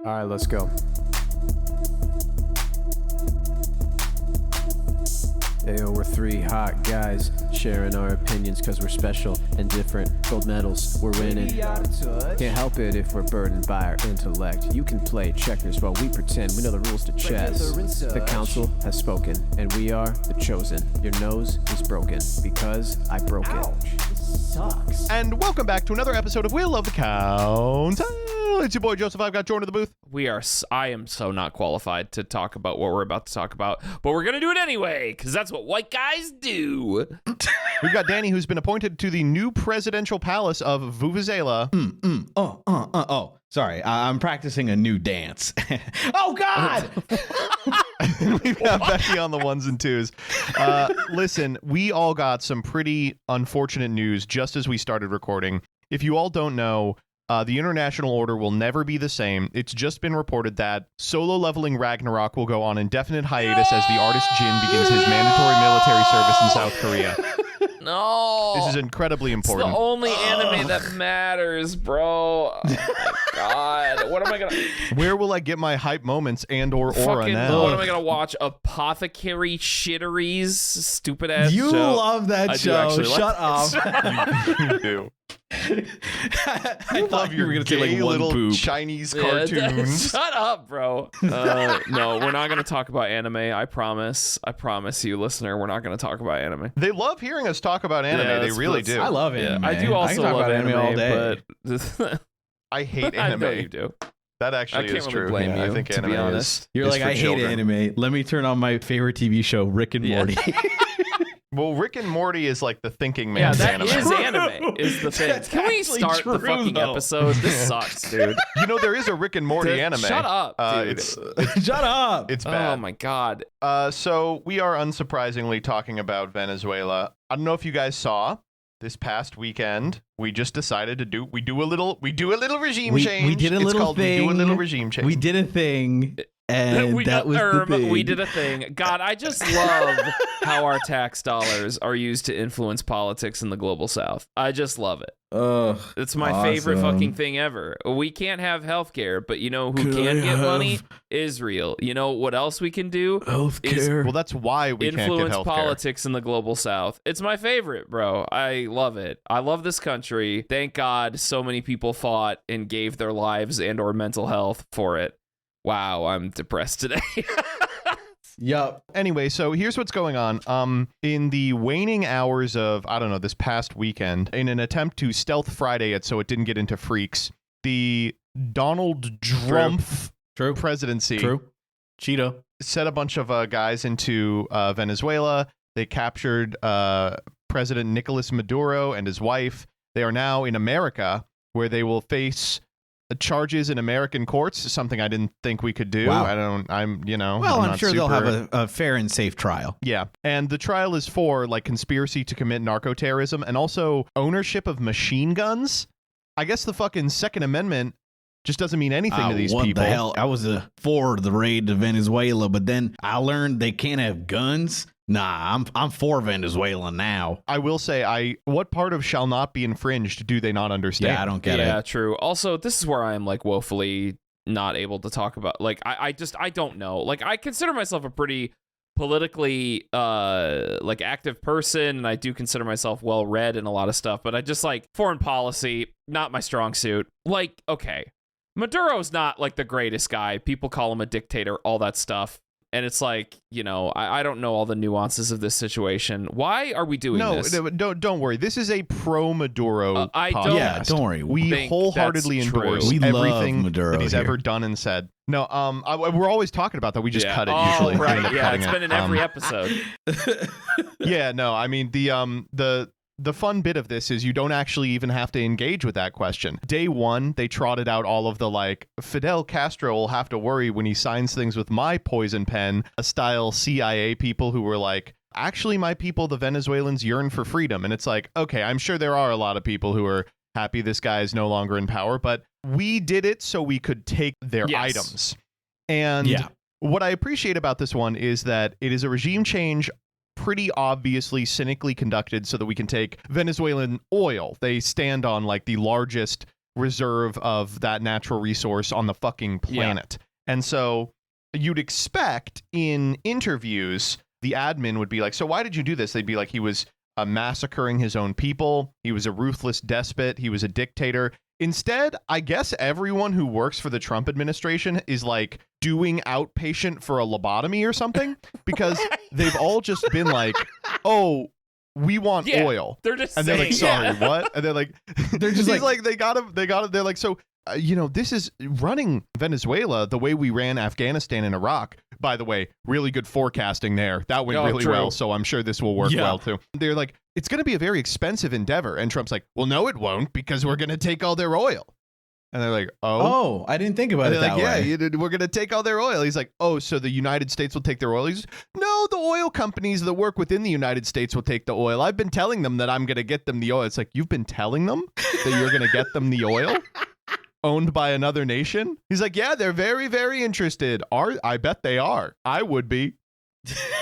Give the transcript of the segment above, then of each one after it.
All right, let's go. Ayo, we're three hot guys sharing our opinions because we're special and different. Gold medals, we're winning. Can't help it if we're burdened by our intellect. You can play checkers while we pretend we know the rules to chess. The council has spoken, and we are the chosen. Your nose is broken because I broke it. Sucks. And welcome back to another episode of Wheel of the Council. It's your boy Joseph. I've got Jordan in the booth. I am so not qualified to talk about what we're about to talk about, but we're gonna do it anyway because that's what white guys do. We've got Danny, who's been appointed to the new presidential palace of Venezuela. Oh. Sorry, I'm practicing a new dance. Oh, God! We've got Becky on the ones and twos. Listen, we all got some pretty unfortunate news just as we started recording. If you all don't know, the international order will never be the same. It's just been reported that Solo Leveling Ragnarok will go on indefinite hiatus as the artist Jin begins his mandatory military service in South Korea. No. This is incredibly important. It's the only anime that matters, bro. Oh my God. What am I gonna... Where will I get my hype moments and or aura now? What am I gonna watch? Apothecary Shitteries? Stupid ass You show. love that show. Shut up. You do. I Love your you were going to say gay like one little boob. Chinese Yeah, cartoons. Shut up, bro. No, we're not gonna talk about anime. I promise you, listener, we're not gonna talk about anime. They love hearing us talk about anime. Yeah, they really do. I love anime. I do also can talk love about anime all day. but I hate I anime. know you do. That actually I can't is really true. blame Yeah, you, I think to anime be honest. You're is like, for I hate children. anime. Let me turn on my favorite TV show, Rick and Morty. Well, Rick and Morty is like the thinking Yeah, man's that anime. is anime. Is the thing. That's Can we actually start the true, fucking though. episode? This sucks, dude. You know, there is a Rick and Morty Dude, anime. shut up, dude. It's Shut up. it's bad. Oh my God. So we are unsurprisingly talking about Venezuela. I don't know if you guys saw this past weekend. We just decided to do a little regime change. We did a It's little called thing. We do a little regime change. We did a thing, and that was the thing. We did a thing. God, I just love how our tax dollars are used to influence politics in the global South. I just love it. Ugh, It's my awesome. favorite fucking thing ever. We can't have healthcare, but you know who Could can I get money? have Israel. You know what else we can do? Healthcare. Well, that's why we can't get Influence healthcare. politics in the global South. It's my favorite, bro. I love it. I love this country. Thank God so many people fought and gave their lives and or mental health for it. Wow, I'm depressed today. Yup. Anyway, so here's what's going on. In the waning hours of, I don't know, this past weekend, in an attempt to stealth Friday it so it didn't get into freaks, the Donald Trump True. presidency True. Cheeto. set a bunch of guys into Venezuela. They captured President Nicolas Maduro and his wife. They are now in America, where they will face charges in American courts, something I didn't think we could do. Wow. Well, I'm not sure they'll super- have a fair and safe trial. Yeah, and the trial is for like conspiracy to commit narco-terrorism and also ownership of machine guns. I guess the fucking Second Amendment just doesn't mean anything to these what people. the hell? I was for the raid to Venezuela, but then I learned they can't have guns. Nah, I'm for Venezuela now. I will say, what part of shall not be infringed do they not understand? Yeah, I don't get yeah, it. true. Also, this is where I am like woefully not able to talk about. Like, I don't know. Like, I consider myself a pretty politically like active person, and I do consider myself well read in a lot of stuff. But I just like foreign policy, not my strong suit. Like, okay, Maduro's not like the greatest guy. People call him a dictator, all that stuff. And it's like, you know, I don't know all the nuances of this situation. Why are we doing this? No, don't worry. This is a pro-Maduro I podcast. don't- Yeah, don't worry. We think wholheartedly that's true. endorse We love everything Maduro that he's here. ever done and said. No, we're always talking about that. We just Yeah. cut it Oh, usually. We right. end up Yeah, cutting it's it. been in every episode. Yeah, no, I mean the fun bit of this is you don't actually even have to engage with that question. Day one, they trotted out all of the like, Fidel Castro will have to worry when he signs things with my poison pen, a style CIA people who were like, actually my people, the Venezuelans, yearn for freedom. And it's like, okay, I'm sure there are a lot of people who are happy this guy is no longer in power, but we did it so we could take their Yes. items. And Yeah. what I appreciate about this one is that it is a regime change pretty obviously cynically conducted so that we can take Venezuelan oil. They stand on like the largest reserve of that natural resource on the fucking planet. And so you'd expect in interviews, the admin would be like, so why did you do this? They'd be like, he was massacring his own people. He was a ruthless despot. He was a dictator. Instead, I guess everyone who works for the Trump administration is like doing outpatient for a lobotomy or something, because they've all just been like, oh, we want oil. They're just and they're like, sorry, what? And they're like, they're just like they got him. They're like, so, this is running Venezuela the way we ran Afghanistan and Iraq. By the way, really good forecasting there. That went really well. So I'm sure this will work well too. They're like, it's going to be a very expensive endeavor. And Trump's like, well, no, it won't, because we're going to take all their oil. And they're like, oh, I didn't think about it that way. Yeah, we're going to take all their oil. He's like, oh, so the United States will take their oil? He's, no, the oil companies that work within the United States will take the oil. I've been telling them that I'm going to get them the oil. It's like, you've been telling them that you're going to get them the oil owned by another nation? He's like, yeah, they're very, very interested. I bet they are. I would be.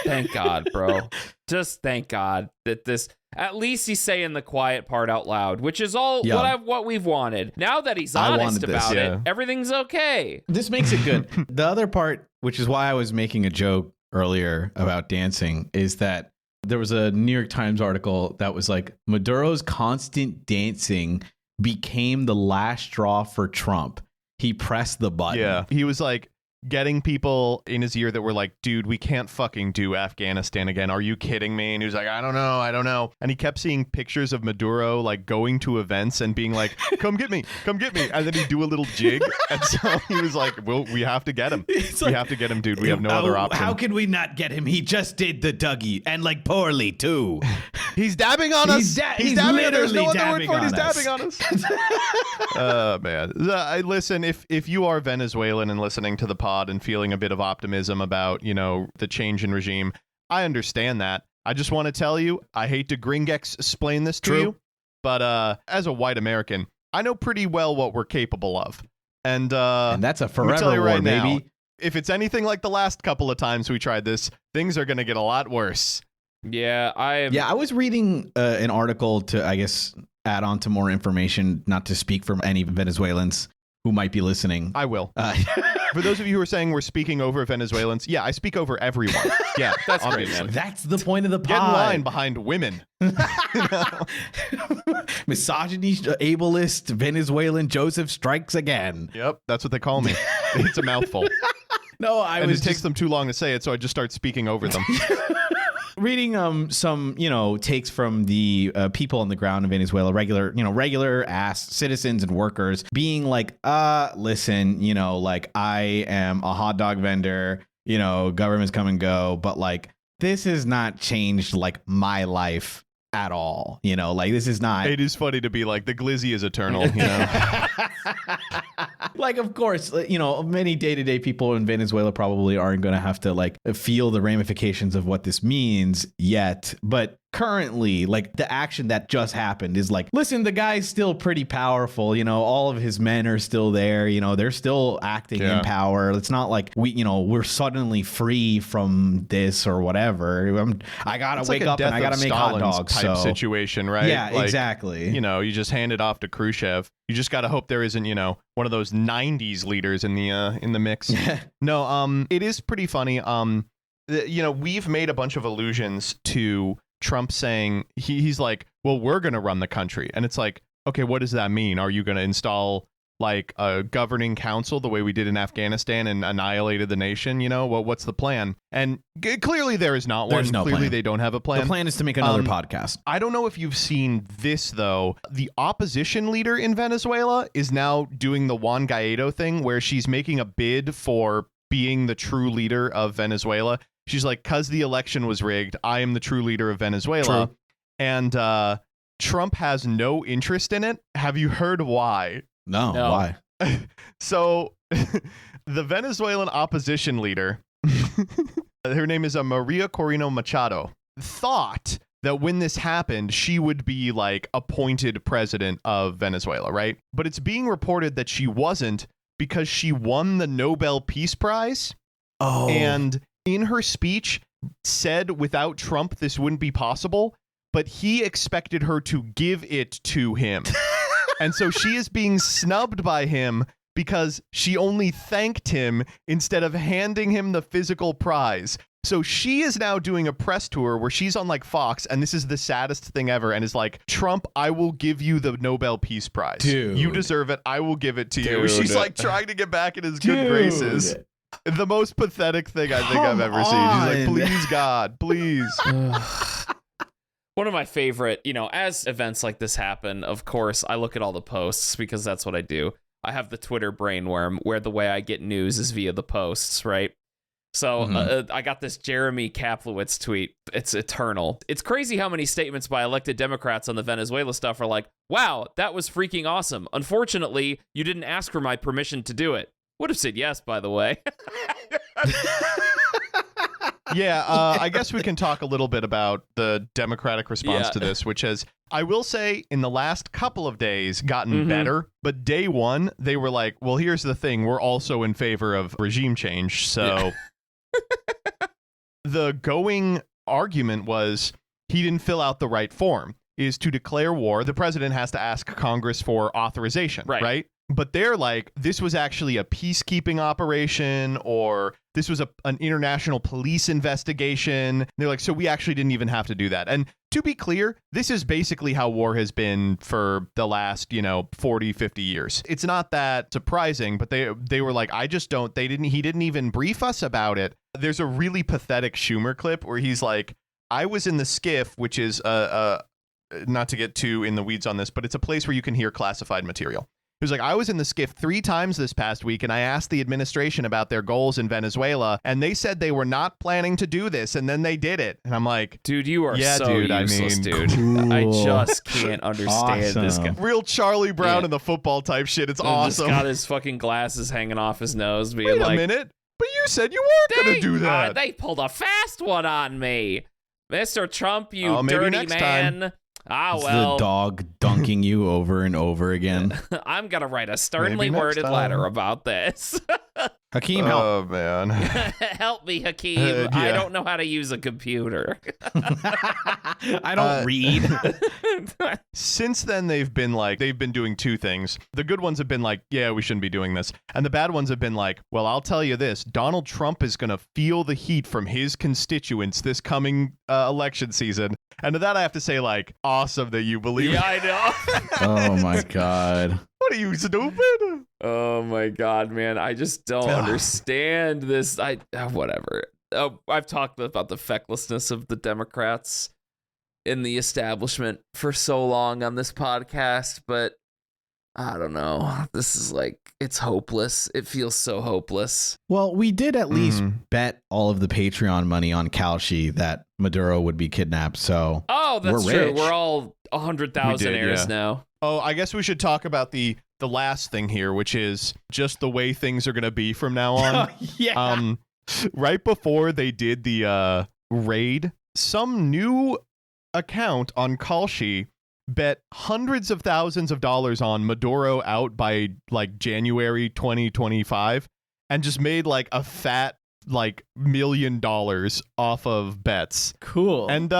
Thank God, bro. Just thank God that this, at least he's saying the quiet part out loud, which is all what we've wanted. Now that he's honest about it, everything's okay. This makes it good. The other part, which is why I was making a joke earlier about dancing, is that there was a New York Times article that was like, Maduro's constant dancing became the last straw for Trump. He pressed the button. Yeah, he was like getting people in his ear that were like, dude, we can't fucking do Afghanistan again. Are you kidding me? And he was like, I don't know. And he kept seeing pictures of Maduro like going to events and being like, come get me. And then he'd do a little jig. And so he was like, well, we have to get him. We have to get him, dude. We have no other option. How can we not get him? He just did the Dougie, and like poorly too. He's dabbing on us. He's dabbing. There's no other word for it. He's dabbing on us. Oh, man. Listen, if you are Venezuelan and listening to the pod and feeling a bit of optimism about, the change in regime, I understand that. I just want to tell you, I hate to explain this to you, but as a white American, I know pretty well what we're capable of. And that's a forever war, baby. Now, if it's anything like the last couple of times we tried this, things are going to get a lot worse. Yeah, I was reading an article to, I guess, add on to more information, not to speak for any Venezuelans who might be listening. I will. For those of you who are saying we're speaking over Venezuelans, yeah, I speak over everyone. Yeah, that's great, man. That's the point of the pod. Get in line behind women. Misogyny, ableist, Venezuelan Joseph strikes again. Yep, that's what they call me. It's a mouthful. No, it takes them too long to say it, so I just start speaking over them. Reading some takes from the people on the ground in Venezuela, regular ass citizens and workers being like, listen, like, I am a hot dog vendor, governments come and go, but like, this has not changed like my life at all, like, this is not. It is funny to be like, the glizzy is eternal, Like, of course, many day-to-day people in Venezuela probably aren't going to have to like feel the ramifications of what this means yet. But currently, like, the action that just happened is like, listen, the guy's still pretty powerful. All of his men are still there. They're still acting in power. It's not like we're suddenly free from this or whatever. I got to wake up and I got to make hot dogs type situation, right? Yeah, like, exactly. You just hand it off to Khrushchev. You just got to hope there isn't, one of those 90s leaders in the mix. No, it is pretty funny. We've made a bunch of allusions to Trump saying he's like, well, we're going to run the country. And it's like, okay, what does that mean? Are you going to install like a governing council the way we did in Afghanistan and annihilated the nation? What's the plan? And clearly there is not one. No clearly plan. They don't have a plan. The plan is to make another podcast. I don't know if you've seen this, though. The opposition leader in Venezuela is now doing the Juan Guaido thing where she's making a bid for being the true leader of Venezuela. She's like, because the election was rigged, I am the true leader of Venezuela. True. And Trump has no interest in it. Have you heard why? No. Why? So the Venezuelan opposition leader, her name is Maria Corina Machado, thought that when this happened, she would be like appointed president of Venezuela, right? But it's being reported that she wasn't because she won the Nobel Peace Prize. Oh. And in her speech said without Trump, this wouldn't be possible, but he expected her to give it to him. And so she is being snubbed by him because she only thanked him instead of handing him the physical prize. So she is now doing a press tour where she's on like Fox, and this is the saddest thing ever, and is like, Trump, I will give you the Nobel Peace Prize. Dude. You deserve it. I will give it to you. Dude. She's like trying to get back in his good graces. The most pathetic thing I think I've ever seen. She's like, please, God, please. One of my favorite, as events like this happen, of course, I look at all the posts because that's what I do. I have the Twitter brainworm where the way I get news is via the posts, right? So I got this Jeremy Kaplowitz tweet. It's eternal. It's crazy how many statements by elected Democrats on the Venezuela stuff are like, wow, that was freaking awesome. Unfortunately, you didn't ask for my permission to do it. Would have said yes, by the way. Yeah, I guess we can talk a little bit about the Democratic response to this, which has, I will say, in the last couple of days gotten better. But day one, they were like, well, here's the thing. We're also in favor of regime change. So the going argument was he didn't fill out the right form. Is to declare war, the president has to ask Congress for authorization, right? But they're like, this was actually a peacekeeping operation, or this was an international police investigation. They're like, so we actually didn't even have to do that. And to be clear, this is basically how war has been for the last, 40, 50 years. It's not that surprising, but they were like, he didn't even brief us about it. There's a really pathetic Schumer clip where he's like, I was in the skiff, which is not to get too in the weeds on this, but it's a place where you can hear classified material. He was like, I was in the skiff 3 times this past week, and I asked the administration about their goals in Venezuela, and they said they were not planning to do this, and then they did it. And I'm like, dude, you are so dude, useless, dude. Cool. I just can't understand this guy. real Charlie Brown in the football type shit. It's awesome. Just got his fucking glasses hanging off his nose, being Wait like, a minute, but you said you weren't going to do that. They pulled a fast one on me. Mr. Trump, you maybe dirty next man. time. It's the dog dunking you over and over again. I'm going to write a sternly Maybe next worded time. letter about this. Hakeem, help. Oh, man. Help me, Hakeem. Yeah. I don't know how to use a computer. I don't read. Since then, they've been doing 2 things. The good ones have been like, yeah, we shouldn't be doing this. And the bad ones have been like, well, I'll tell you this. Donald Trump is going to feel the heat from his constituents this coming election season. And to that, I have to say, like, awesome that you believe Yeah, I know. Oh, my God. What are you, stupid? Oh my God, man. I just don't understand this. Whatever. I've talked about the fecklessness of the Democrats in the establishment for so long on this podcast, but I don't know. This is like, it's hopeless. It feels so hopeless. Well, we did at least bet all of the Patreon money on Kalshi that Maduro would be kidnapped. So That's we're true. rich. We're all 100,000 heirs now. Oh, I guess we should talk about the last thing here, which is just the way things are going to be from now on. Yeah. Right before they did the raid, some new account on Kalshi bet hundreds of thousands of dollars on Maduro out by like January 2025 and just made like a fat like $1 million off of bets. Cool. And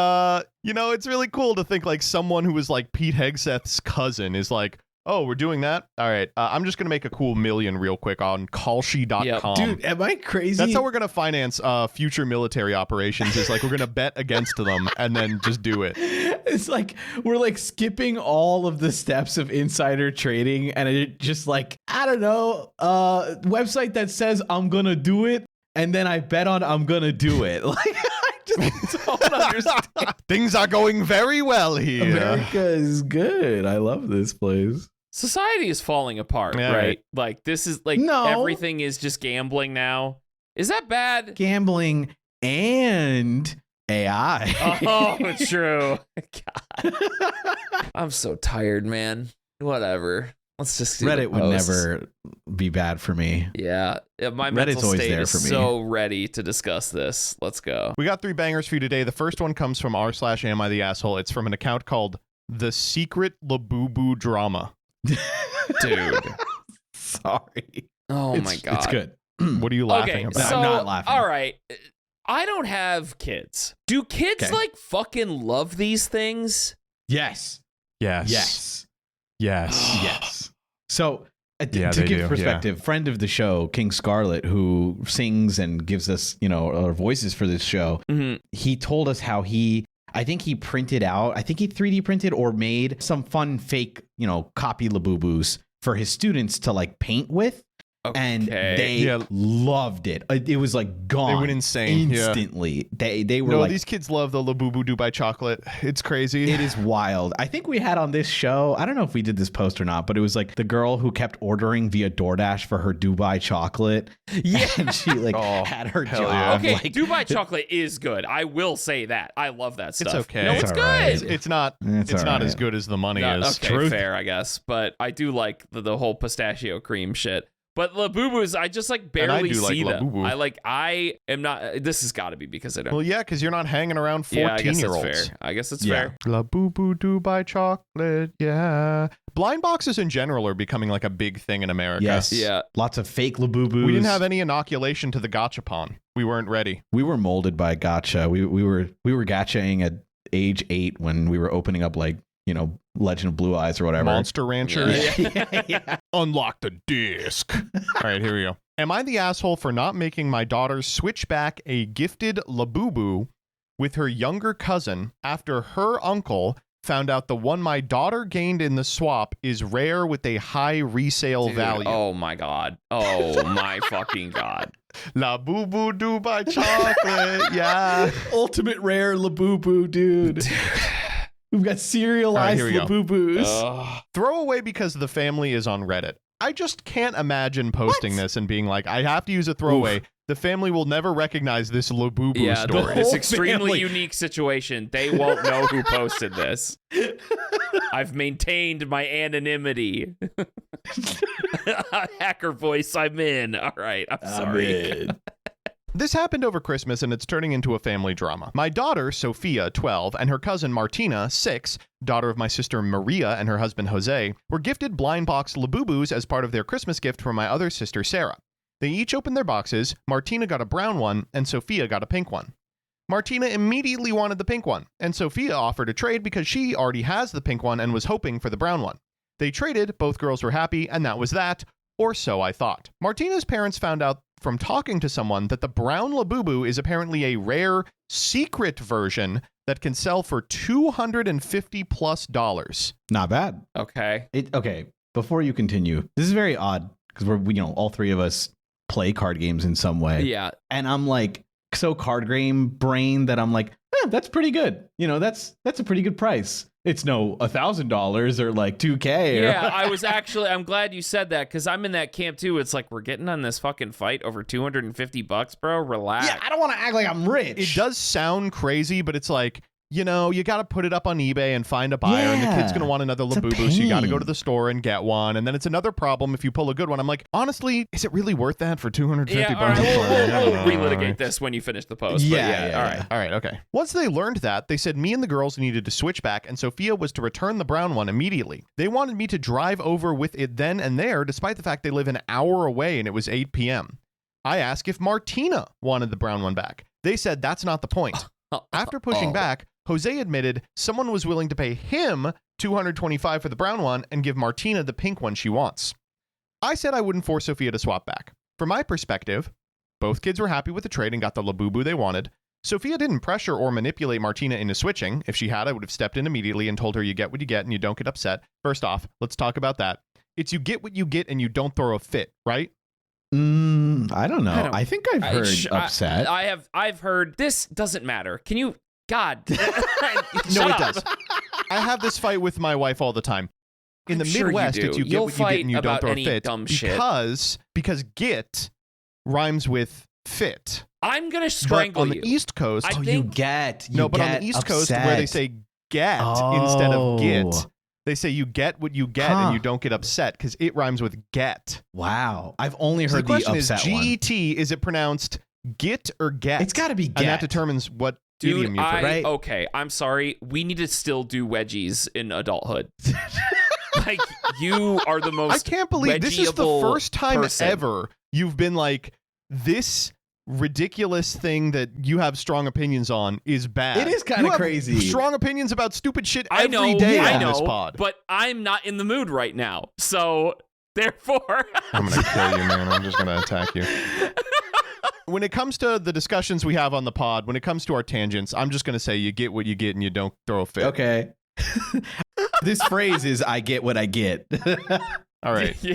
it's really cool to think like someone who was like Pete Hegseth's cousin is like, oh, we're doing that? All right. I'm just going to make a cool $1 million real quick on Kalshi.com. Dude, am I crazy? That's how we're going to finance future military operations is like we're going to bet against them and then just do it. It's like we're like skipping all of the steps of insider trading and it just like, I don't know, website that says I'm going to do it and then I bet on I'm going to do it. Like I just don't understand. Things are going very well here. America is good. I love this place. Society is falling apart, Yeah, right? right. Like this is like everything is just gambling now. Is that bad? Gambling and AI. Oh, it's true. God. I'm so tired, man. Whatever. Let's just do Reddit would never be bad for me. Yeah. My Reddit's mental always state there is for me. so ready to discuss this. Let's go. We got 3 bangers for you today. The first one comes from r/am I the asshole. It's from an account called The Secret Labubu Drama. Dude. Sorry. Oh my God. It's good. What are you laughing Okay, about? so, I'm not laughing. all right. I don't have kids. Do kids Okay. like fucking love these things? Yes. Yes. Yes. Yes. So Yeah, to they give do, perspective, friend of the show, King Scarlet, who sings and gives us, our voices for this show, he told us how I think he 3D printed or made some fun fake, copy Labubus for his students to like paint with. And they loved it. It was like gone. They went insane instantly. They were like, these kids love the Labubu Dubai chocolate. It's crazy. It is wild. I think we had on this show, I don't know if we did this post or not, but it was like the girl who kept ordering via DoorDash for her Dubai chocolate. Yeah, and she had her job. Yeah. Okay, Dubai chocolate is good. I will say that. I love that stuff. It's okay. No, it's good. Right. It's not as good as the money is. Okay, fair, I guess. But I do like the whole pistachio cream shit. But Labubus, I just barely see them. I am not. This has got to be because I don't. Well, yeah, because you're not hanging around 14-year-olds. I guess it's fair. Labubu Dubai chocolate, yeah. Blind boxes in general are becoming like a big thing in America. Yes, yeah. Lots of fake Labubus. We didn't have any inoculation to the gachapon. We weren't ready. We were molded by gacha. We were gachaing at age 8 when we were opening up Legend of Blue Eyes or whatever. Monster Ranchers. Yeah. Unlock the disc. All right, here we go. Am I the asshole for not making my daughter switch back a gifted Labubu with her younger cousin after her uncle found out the one my daughter gained in the swap is rare with a high resale value? Oh my God. Oh my fucking God. Labubu Dubai chocolate. Yeah. Ultimate rare Labubu, dude. We've got serialized Labubus. Throwaway because the family is on Reddit. I just can't imagine posting this and being like, I have to use a throwaway. Oof. The family will never recognize this Labubu story. This extremely unique situation. They won't know who posted this. I've maintained my anonymity. Hacker voice, I'm in. All right, I'm sorry. This happened over Christmas, and it's turning into a family drama. My daughter, Sophia, 12, and her cousin Martina, 6, daughter of my sister Maria and her husband Jose, were gifted blind box Labubus as part of their Christmas gift from my other sister, Sarah. They each opened their boxes. Martina got a brown one, and Sophia got a pink one. Martina immediately wanted the pink one, and Sophia offered a trade because she already has the pink one and was hoping for the brown one. They traded, both girls were happy, and that was that, or so I thought. Martina's parents found out from talking to someone that the brown Labubu is apparently a rare, secret version that can sell for $250+. Not bad. Okay. Okay. Before you continue, this is very odd because we're all three of us play card games in some way. Yeah. And I'm like so card game brain that I'm like, that's pretty good. That's a pretty good price. It's no $1,000 or like $2,000. Yeah, I'm glad you said that because I'm in that camp too. It's like we're getting on this fucking fight over $250, bro. Relax. Yeah, I don't want to act like I'm rich. It does sound crazy, but it's like, you got to put it up on eBay and find a buyer, and the kid's going to want another Labubu, so you got to go to the store and get one, and then it's another problem if you pull a good one. I'm like, honestly, is it really worth that for $250? Yeah, all right, we'll relitigate this when you finish the post. Yeah. All right, okay. Once they learned that, they said me and the girls needed to switch back, and Sophia was to return the brown one immediately. They wanted me to drive over with it then and there, despite the fact they live an hour away and it was 8 p.m. I asked if Martina wanted the brown one back. They said that's not the point. After pushing back, Jose admitted someone was willing to pay him $225 for the brown one and give Martina the pink one she wants. I said I wouldn't force Sophia to swap back. From my perspective, both kids were happy with the trade and got the Labubu they wanted. Sophia didn't pressure or manipulate Martina into switching. If she had, I would have stepped in immediately and told her you get what you get and you don't get upset. First off, let's talk about that. It's you get what you get and you don't throw a fit, right? I don't know. I think I've heard upset. I've heard this doesn't matter. Can you... God. No, it does. I have this fight with my wife all the time. In the Midwest, it's you get what you get and you don't throw a fit. Because get rhymes with fit. I'm going to strangle you. On the East Coast, on the East Coast where they say get instead of get, they say you get what you get and you don't get upset because it rhymes with get. Wow. I've only heard the upset one. G-E-T, is it pronounced get or get? It's got to be get. And that determines what idiom you prefer. Right? Okay, I'm sorry. We need to still do wedgies in adulthood. Like, you are the most I can't believe this is the first time ever you've been like, this ridiculous thing that you have strong opinions on is bad. It is kind of crazy. Strong opinions about stupid shit I every know, day I on know, this pod. but I'm not in the mood right now. So therefore, I'm going to kill you, man. I'm just going to attack you. When it comes to the discussions we have on the pod, when it comes to our tangents, I'm just going to say you get what you get and you don't throw a fit. Okay. This phrase is I get what I get. All right. yeah.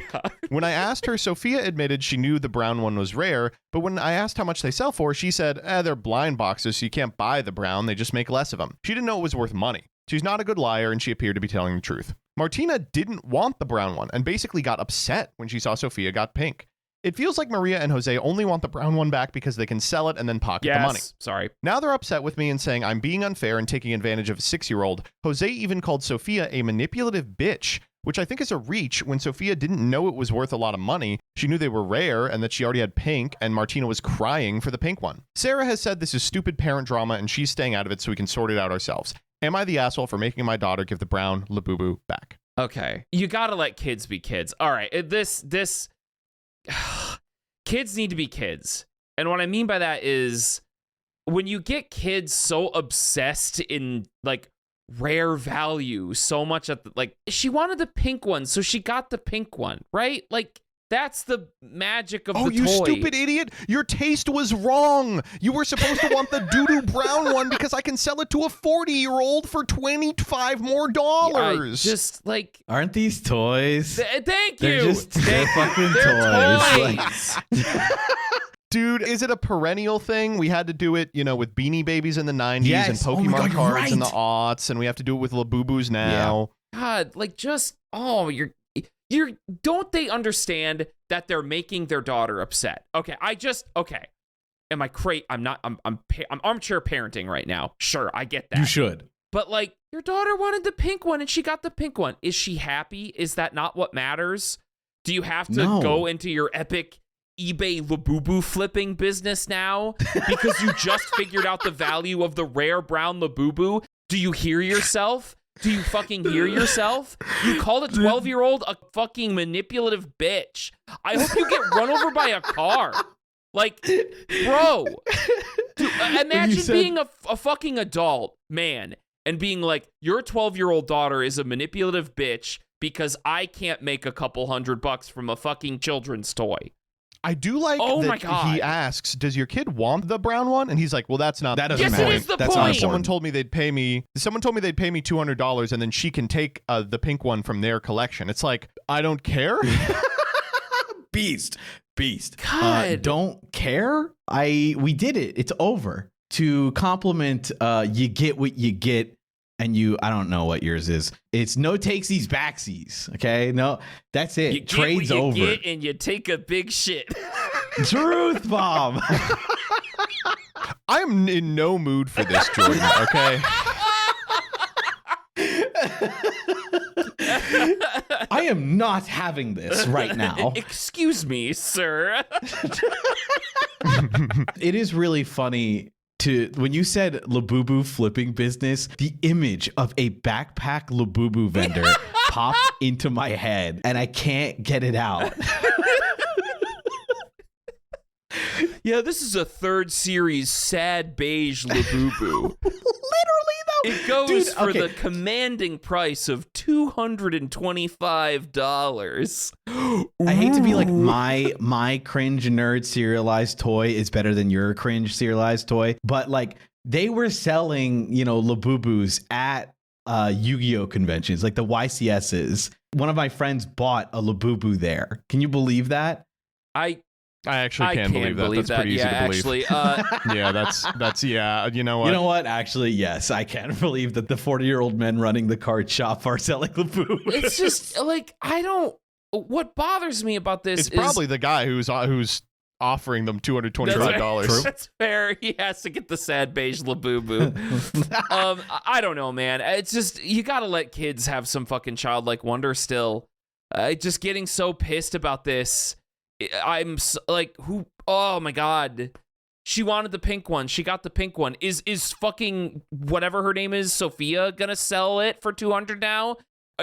When I asked her, Sophia admitted she knew the brown one was rare, but when I asked how much they sell for, she said, they're blind boxes, so you can't buy the brown, they just make less of them. She didn't know it was worth money. She's not a good liar, and she appeared to be telling the truth. Martina didn't want the brown one, and basically got upset when she saw Sophia got pink. It feels like Maria and Jose only want the brown one back because they can sell it and then pocket the money. Sorry. Now they're upset with me and saying I'm being unfair and taking advantage of a 6-year-old. Jose even called Sophia a manipulative bitch, which I think is a reach when Sophia didn't know it was worth a lot of money. She knew they were rare and that she already had pink, and Martina was crying for the pink one. Sarah has said this is stupid parent drama and she's staying out of it so we can sort it out ourselves. Am I the asshole for making my daughter give the brown Labubu back? Okay. You gotta let kids be kids. All right. Kids need to be kids. And what I mean by that is when you get kids so obsessed in like rare value so much at like she wanted the pink one, so she got the pink one, right? Like that's the magic of the toy. Oh, you stupid idiot. Your taste was wrong. You were supposed to want the doo-doo brown one because I can sell it to a 40-year-old for $25 more. Just like... Aren't these toys? Thank They're you. They're fucking They're toys. Dude, is it a perennial thing? We had to do it, with Beanie Babies in the 90s Yes. and Oh my Pokemon God, cards in the right. aughts, and we have to do it with Labubus now. God, like just... Oh, you're don't they understand that they're making their daughter upset? Okay, am I crazy? I'm armchair parenting right now. Sure, I get that. You should. But like your daughter wanted the pink one and she got the pink one. Is she happy? Is that not what matters? Do you have to go into your epic eBay Labubu flipping business now because you just figured out the value of the rare brown Labubu? Do you hear yourself? Do you fucking hear yourself? You called a 12-year-old a fucking manipulative bitch. I hope you get run over by a car. Like, bro. Dude, imagine being a fucking adult, man, and being like, your 12-year-old daughter is a manipulative bitch because I can't make a couple $100 from a fucking children's toy. I do like that he asks, does your kid want the brown one? And he's like, well, that doesn't matter. Yes, it is the That's point. not someone told me they'd pay me $200 and then she can take the pink one from their collection. It's like, I don't care. Beast. God. Don't care. We did it. It's over. To compliment, you get what you get. And I don't know what yours is. It's no takesies, backsies. Okay, no, that's it. You get Trade's what you over. get and you take a big shit. Truth bomb. I'm in no mood for this, Jordan. Okay. I am not having this right now. Excuse me, sir. It is really funny. When you said Labubu flipping business, the image of a backpack Labubu vendor popped into my head and I can't get it out. Yeah, this is a 3rd series sad beige Labubu. Literally though. It goes Dude, for okay. the commanding price of $225. I hate to be like my cringe nerd serialized toy is better than your cringe serialized toy, but like they were selling, Labubus at Yu-Gi-Oh conventions, like the YCSs. One of my friends bought a Labubu there. Can you believe that? I actually can believe that. That's pretty easy to believe. Actually, yeah, that's you know what? You know what? Actually, yes, I can believe that the 40-year-old men running the card shop are selling Labubu. it's just like what bothers me about this It's probably the guy who's offering them $225. That's fair. He has to get the sad beige Labubu. I don't know, man. It's just you got to let kids have some fucking childlike wonder still. Just getting so pissed about this. I'm like, who? Oh my god. She wanted the pink one. She got the pink one. Is fucking whatever her name is, Sophia, gonna sell it for $200 now?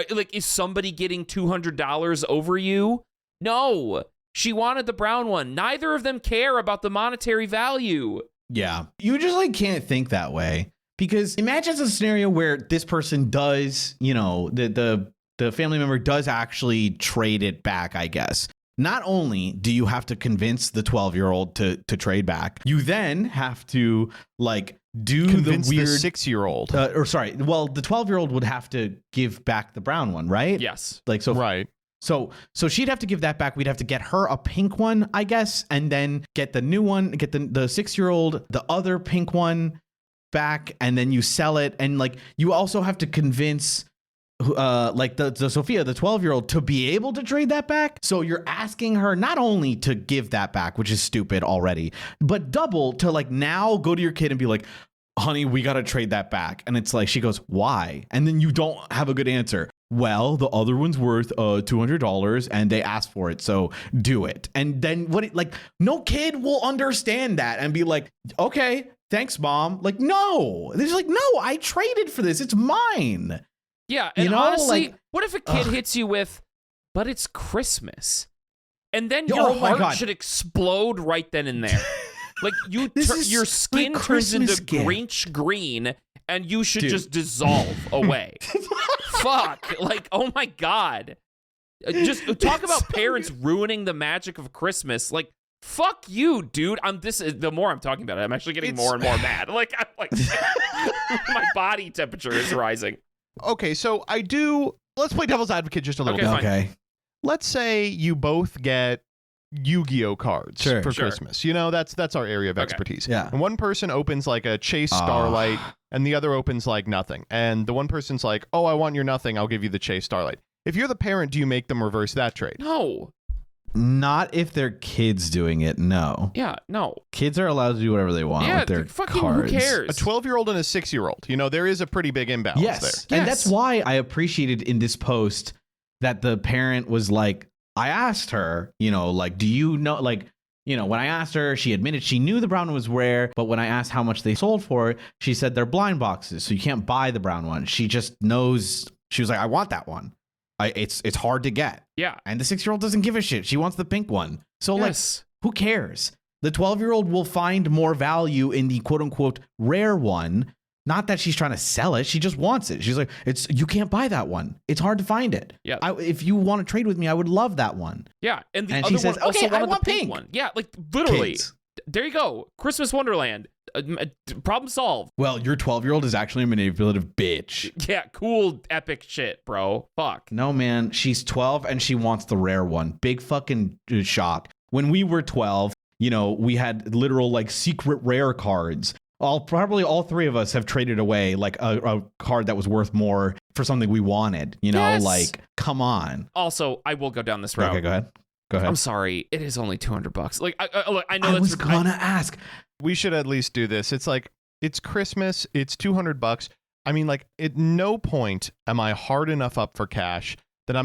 Like, is somebody getting $200 over you? No. She wanted the brown one. Neither of them care about the monetary value. Yeah. You just like can't think that way, because imagine a scenario where this person does, you know, the family member does actually trade it back, I guess. Not only do you have to convince the 12-year-old to trade back, you then have to like Convince the weird 6-year-old. the 12-year-old would have to give back the brown one, right? Yes. Like so. Right. So she'd have to give that back. We'd have to get her a pink one, I guess, and then get the new one, get the 6-year-old, the other pink one back, and then you sell it. And like you also have to convince like the Sophia, the 12-year-old, to be able to trade that back. So you're asking her not only to give that back, which is stupid already, but double to like now go to your kid and be like, honey, we got to trade that back. And it's like, she goes, why? And then you don't have a good answer. Well, the other one's worth $200 and they asked for it, so do it. And then no kid will understand that and be like, okay, thanks, mom. Like, no, they're just like, no, I traded for this. It's mine. Yeah. And you know, honestly, like, what if a kid hits you with, but it's Christmas? And then your Oh my heart God. should explode right then and there. Like your skin my turns into Christmas gift. Grinch green and you should Dude. just dissolve away. Fuck. Like, oh my God. Just talk about parents ruining the magic of Christmas. Like, fuck you, dude. The more I'm talking about it, I'm actually getting more and more mad. Like, I'm like, my body temperature is rising. Okay, so let's play devil's advocate just a little Okay, bit. fine. Okay. Let's say you both get Yu-Gi-Oh cards Sure. for Sure. Christmas. You know, that's our area of Okay. expertise. Yeah. And one person opens like a Chase Starlight and the other opens like nothing. And the one person's like, oh, I want your nothing. I'll give you the Chase Starlight. If you're the parent, do you make them reverse that trade? No. Not if they're kids doing it. No. Yeah, no. Kids are allowed to do whatever they want Yeah, with their fucking cards. who cares? A 12-year-old and a 6-year-old. You know, there is a pretty big imbalance Yes. there. And Yes. that's why I appreciated in this post that the parent was like, I asked her, you know, like, do you know, like, you know, when I asked her, she admitted she knew the brown one was rare, but when I asked how much they sold for it, she said they're blind boxes, so you can't buy the brown one. She just knows. She was like, I want that one. It's hard to get. Yeah. And the 6-year-old doesn't give a shit. She wants the pink one. So Yes. like, who cares? The 12-year-old will find more value in the quote unquote rare one. Not that she's trying to sell it. She just wants it. She's like, you can't buy that one. It's hard to find it. Yeah. If you want to trade with me, I would love that one. Yeah. And the And other she says, one also "Okay, I wanted want the pink pink." one. Yeah, like literally. Kids. There you go. Christmas Wonderland. Problem solved. Well, your 12-year-old is actually a manipulative bitch. Yeah, cool, epic shit, bro. Fuck. No, man. She's 12 and she wants the rare one. Big fucking shock. When we were 12, you know, we had literal like secret rare cards. Probably all three of us have traded away like a card that was worth more for something we wanted. You know, Yes. like, come on. Also, I will go down this route. Okay, go ahead. Go ahead. I'm sorry. It is only $200. Like, I know I that's was gonna ask. We should at least do this. It's like, it's Christmas. It's $200. I mean, like, at no point am I hard enough up for cash that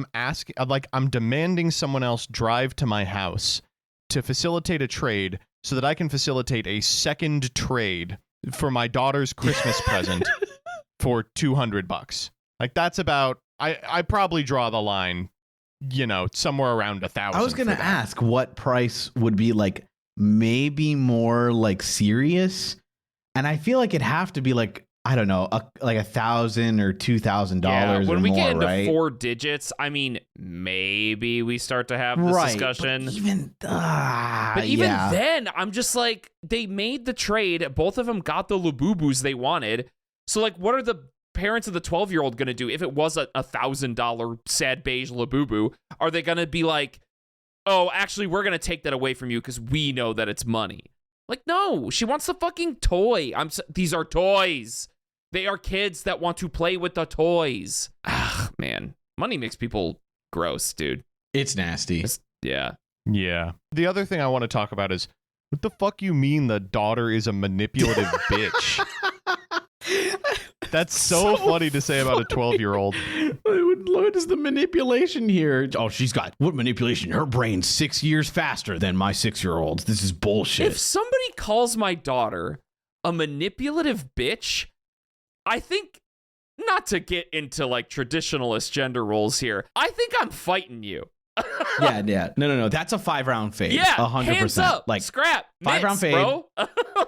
I'm demanding someone else drive to my house to facilitate a trade so that I can facilitate a second trade for my daughter's Christmas present for $200. Like, that's about, I probably draw the line, you know, somewhere around 1,000. I was gonna ask what price would be like maybe more like serious, and I feel like it'd have to be like, I don't know, like $1,000 or $2,000 Yeah, when or we more, get into right? 4 digits, I mean, maybe we start to have this discussion. But even But then, I'm just like, they made the trade. Both of them got the Labubus they wanted. So, like, what are the parents of the 12-year-old going to do if it was a $1,000 sad beige Labubu? Are they going to be like, oh, actually, we're going to take that away from you because we know that it's money? Like, no, she wants the fucking toy. These are toys. They are kids that want to play with the toys. Ah, man. Money makes people gross, dude. It's nasty. Yeah. Yeah. The other thing I want to talk about is, what the fuck you mean the daughter is a manipulative bitch? That's so funny to say about a 12-year-old. What is the manipulation here? Oh, what manipulation? Her brain's 6 years faster than my 6-year-old's. This is bullshit. If somebody calls my daughter a manipulative bitch, I think, not to get into like traditionalist gender roles here, I think I'm fighting you. Yeah. No. That's a 5-round fade. Yeah, 100%. hands up, Like scrap, 5-round mitts, fade, bro.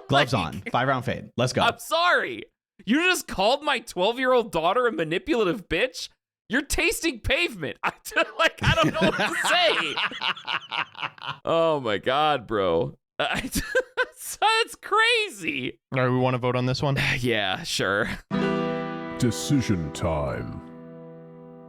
gloves Like, on. 5-round fade. Let's go. I'm sorry. You just called my 12-year-old daughter a manipulative bitch? You're tasting pavement. I don't know what to say. Oh my God, bro. That's crazy. All right, we want to vote on this one? Yeah, sure. Decision time.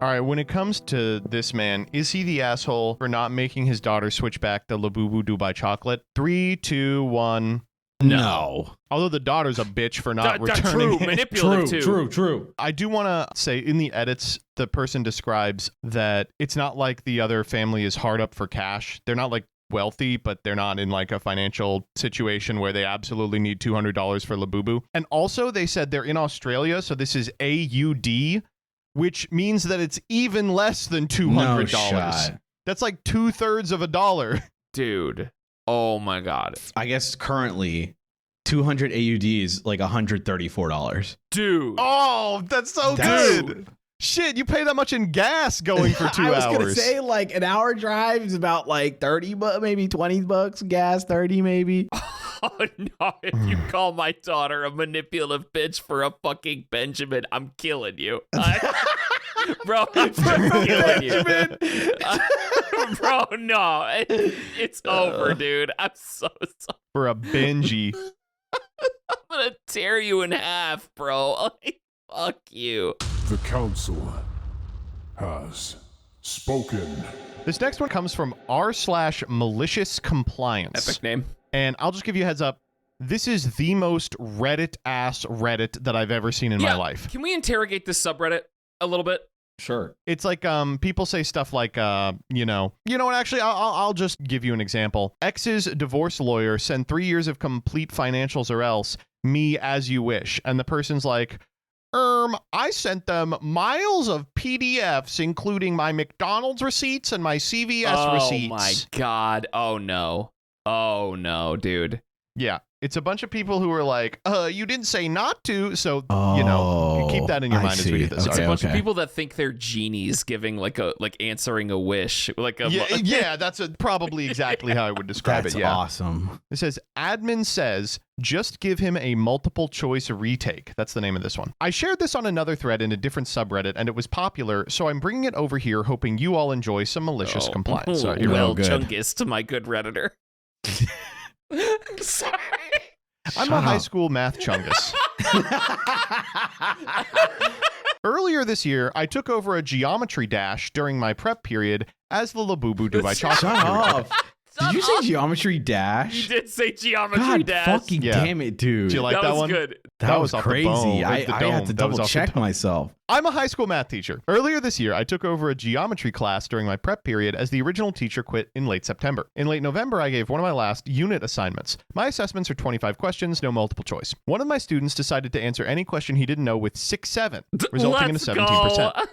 All right, when it comes to this man, is he the asshole for not making his daughter switch back the Labubu Dubai chocolate? 3, 2, 1. No. Although the daughter's a bitch for not returning True, it. manipulative too. True. I do want to say in the edits, the person describes that it's not like the other family is hard up for cash. They're not like wealthy, but they're not in like a financial situation where they absolutely need $200 for Labubu. And also they said they're in Australia, so this is AUD, which means that it's even less than $200. No shot. That's like 2/3 of a dollar. Dude. Oh my God. I guess currently 200 AUDs like $134. Dude. Oh, that's so That's- good. Shit, you pay that much in gas going for 2 hours. I was gonna say like an hour drive is about like 30 bucks, maybe 20 bucks gas, 30 maybe. Oh no, if you call my daughter a manipulative bitch for a fucking Benjamin, I'm killing you. Bro, I'm killing you. Bro, no. It's over, dude. I'm so sorry. For a Benji. I'm gonna tear you in half, bro. Like, fuck you. The council has spoken. This next one comes from r/malicious compliance. Epic name. And I'll just give you a heads up. This is the most Reddit-ass Reddit that I've ever seen in my life. Can we interrogate this subreddit a little bit? Sure. It's like people say stuff like you know what, actually I'll just give you an example. Ex's divorce lawyer send 3 years of complete financials or else me as you wish. And the person's like, I sent them miles of PDFs including my McDonald's receipts and my CVS receipts. Oh my God. Oh no, dude. Yeah. It's a bunch of people who are like, you didn't say not to, so, you know, keep that in your mind as we do this. It's Okay. a bunch of people that think they're genies giving like answering a wish. Yeah, that's probably exactly how I would describe That's it. Yeah. awesome. It says, admin says, just give him a multiple choice retake. That's the name of this one. I shared this on another thread in a different subreddit, and it was popular, so I'm bringing it over here, hoping you all enjoy some malicious compliance. Sorry, you're well, good. Chungus, my good Redditor. Sorry. I'm a high school math chungus. Earlier this year, I took over a geometry dash during my prep period as the Labubu Dubai chocolate. Shut up. Did you say geometry dash? You did say geometry God dash. fucking damn it, dude. Do you like that was one? good. That was off the crazy. bone, I the had dome. to That was double off the check dome. myself. I'm a high school math teacher. Earlier this year, I took over a geometry class during my prep period as the original teacher quit in late September. In late November, I gave one of my last unit assignments. My assessments are 25 questions, no multiple choice. One of my students decided to answer any question he didn't know with 6-7, resulting in a 17%. All right,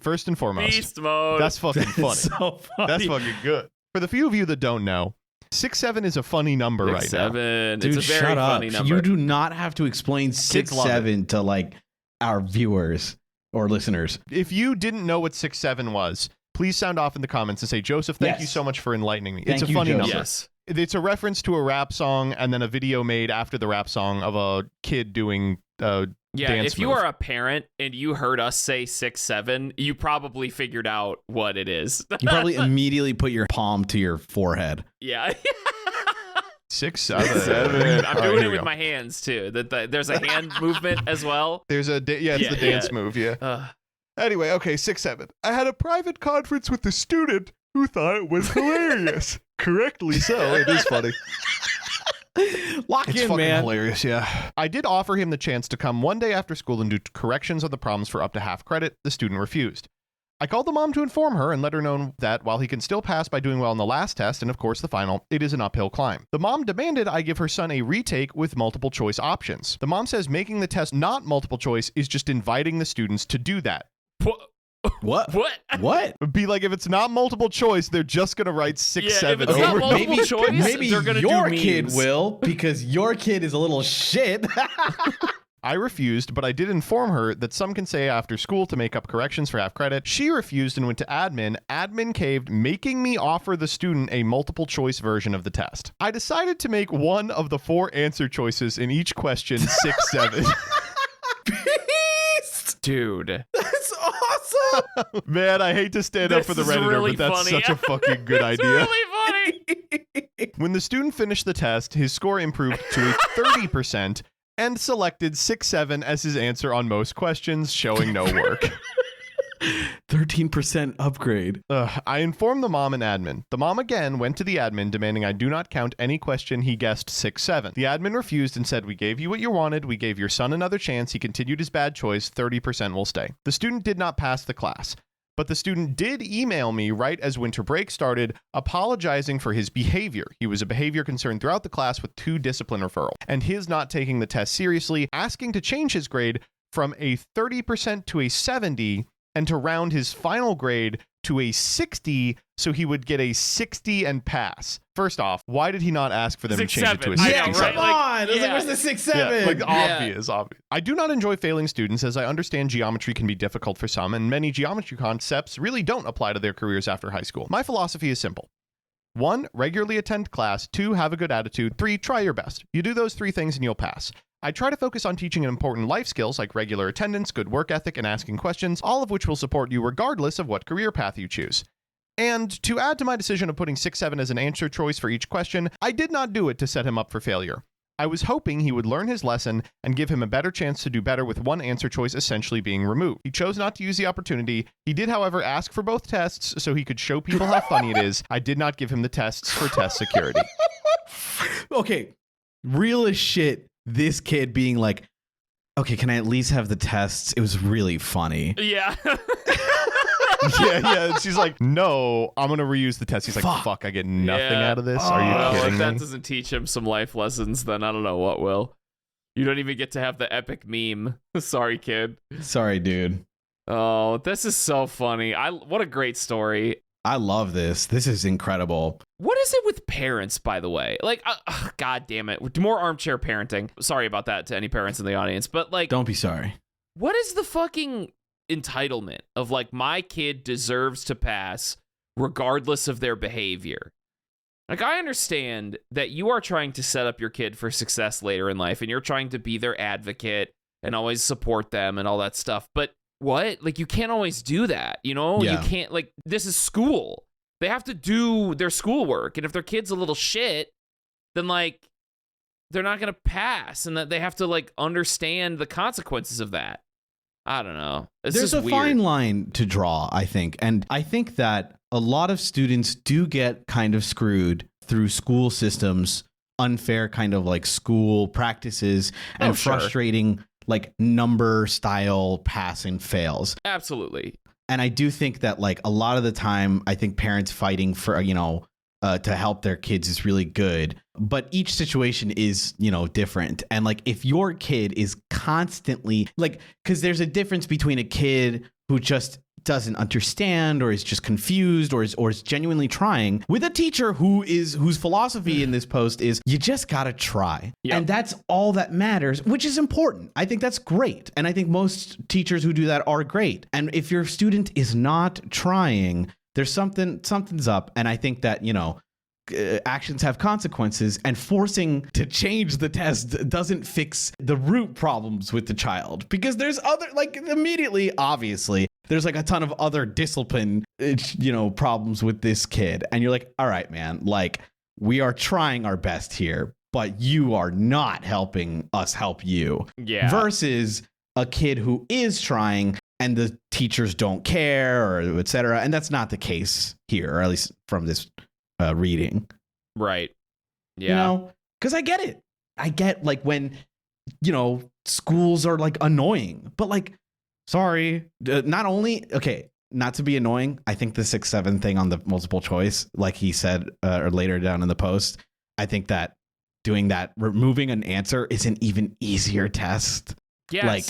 first and foremost, Beast mode. that's fucking funny. So funny. That's fucking good. For the few of you that don't know, 6-7 is a funny number right now. 7. Dude, It's a very shut up. funny number. You do not have to explain Kids love 6-7 to like our viewers or listeners. If you didn't know what 6-7 was, please sound off in the comments and say, Joseph, thank Yes. you so much for enlightening me. Thank It's a you, funny Joseph. number. Yes. It's a reference to a rap song and then a video made after the rap song of a kid doing Yeah, dance if you move. are a parent and you heard us say 6-7, you probably figured out what it is. You probably immediately put your palm to your forehead. Yeah. 6-7. I'm doing it with my hands too. There's a hand movement as well. There's a it's the dance move. Yeah. Anyway, okay, 6-7. I had a private conference with the student who thought it was hilarious. Correctly so. It is funny. Lock It's in, fucking man. hilarious, yeah. I did offer him the chance to come one day after school and do corrections on the problems for up to half credit. The student refused. I called the mom to inform her and let her know that while he can still pass by doing well in the last test and of course the final, it is an uphill climb. The mom demanded I give her son a retake with multiple choice options. The mom says making the test not multiple choice is just inviting the students to do that. What? What? What? It'd be like if it's not multiple choice, they're just gonna write 6-7 if it's not over. multiple choice, maybe they're gonna do your memes. kid will, because your kid is a little shit. I refused, but I did inform her that some can say after school to make up corrections for half credit. She refused and went to admin. Admin caved, making me offer the student a multiple choice version of the test. I decided to make one of the 4 answer choices in each question 6, 7. Dude. That's awesome. Man, I hate to stand up for the This is Redditor, really but that's funny. such a fucking good It's idea. really funny. When the student finished the test, his score improved to a 30% and selected 6, 7 as his answer on most questions, showing no work. 13% upgrade. I informed the mom and admin. The mom again went to the admin demanding I do not count any question he guessed 6, 7. The admin refused and said, we gave you what you wanted. We gave your son another chance. He continued his bad choice. 30% will stay. The student did not pass the class. But the student did email me right as winter break started, apologizing for his behavior. He was a behavior concern throughout the class with 2 discipline referral, and his not taking the test seriously, asking to change his grade from a 30% to a 70, and to round his final grade to a 60 so he would get a 60 and pass. First off, why did he not ask for them 6, to change it to a 7. 60? I know, Come right? Like, on. I was like, yeah. where's the 6, Yeah, 7? like Yeah. obvious. I do not enjoy failing students, as I understand geometry can be difficult for some, and many geometry concepts really don't apply to their careers after high school. My philosophy is simple. 1, regularly attend class. 2, have a good attitude. 3, try your best. You do those 3 things and you'll pass. I try to focus on teaching important life skills like regular attendance, good work ethic, and asking questions, all of which will support you regardless of what career path you choose. And to add to my decision of putting 6, 7 as an answer choice for each question, I did not do it to set him up for failure. I was hoping he would learn his lesson and give him a better chance to do better with one answer choice essentially being removed. He chose not to use the opportunity. He did, however, ask for both tests so he could show people how funny it is. I did not give him the tests for test security. Okay, real as shit, this kid being like, okay, can I at least have the tests? It was really funny. Yeah. Yeah. She's like, no, I'm going to reuse the test. He's like, fuck, I get nothing Yeah. out of this. Are you Well, kidding if that me? doesn't teach him some life lessons, then I don't know what will. You don't even get to have the epic meme. Sorry, kid. Sorry, dude. Oh, this is so funny. What a great story. I love this. This is incredible. What is it with parents, by the way? Like, God damn it. More armchair parenting. Sorry about that to any parents in the audience, but like, Don't be sorry. what is the fucking entitlement of like, my kid deserves to pass regardless of their behavior? Like, I understand that you are trying to set up your kid for success later in life and you're trying to be their advocate and always support them and all that stuff. But what? Like, you can't always do that, you know? Yeah. You can't, like, this is school. They have to do their schoolwork. And if their kid's a little shit, then, like, they're not going to pass. And that they have to, like, understand the consequences of that. I don't know. There's a fine line to draw, I think. And I think that a lot of students do get kind of screwed through school systems, unfair kind of like school practices, and sure. frustrating like number style pass and fails. Absolutely. And I do think that like a lot of the time, I think parents fighting for, to help their kids is really good. But each situation is, different. And like if your kid is constantly like, because there's a difference between a kid who just doesn't understand or is just confused or is genuinely trying with a teacher whose philosophy in this post is you just gotta try. Yep. And that's all that matters, which is important. I think that's great. And I think most teachers who do that are great. And if your student is not trying, there's something's up. And I think that, actions have consequences, and forcing to change the test doesn't fix the root problems with the child, because there's other, like, immediately, obviously, there's like a ton of other discipline, problems with this kid. And you're like, all right, man, like, we are trying our best here, but you are not helping us help you. Yeah. Versus a kid who is trying and the teachers don't care, or et cetera. And that's not the case here, or at least from this reading. Right. Yeah. Because I get it. I get like when, schools are like annoying, but like, sorry, not to be annoying. I think the 6-7 thing on the multiple choice, like he said, or later down in the post, I think that doing that, removing an answer is an even easier test. Yes. Like,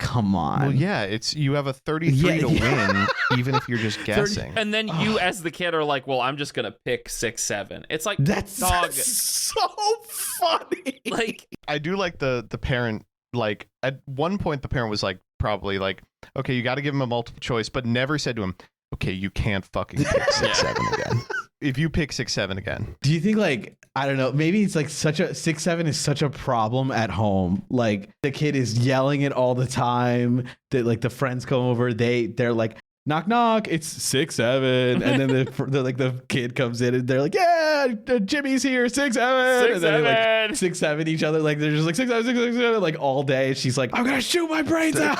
come on. Well, yeah, you have a 33 to win, even if you're just guessing. And then you, as the kid, are like, well, I'm just going to pick 6-7. It's like, That's dog. so funny. Like, I do like the parent like at one point the parent was like, probably like, okay, you got to give him a multiple choice, but never said to him, okay, you can't fucking pick 6-7 again. If you pick 6-7 again. Do you think like, I don't know, maybe it's like such a 6-7 is such a problem at home. Like the kid is yelling it all the time. That like the friends come over, they're like, knock knock, it's 6-7, and then the kid comes in and they're like, yeah, Jimmy's here, 6-7, and then they like 6-7 each other, like they're just like 6-7, 6-7, like all day. She's like, I'm gonna shoot my brains out.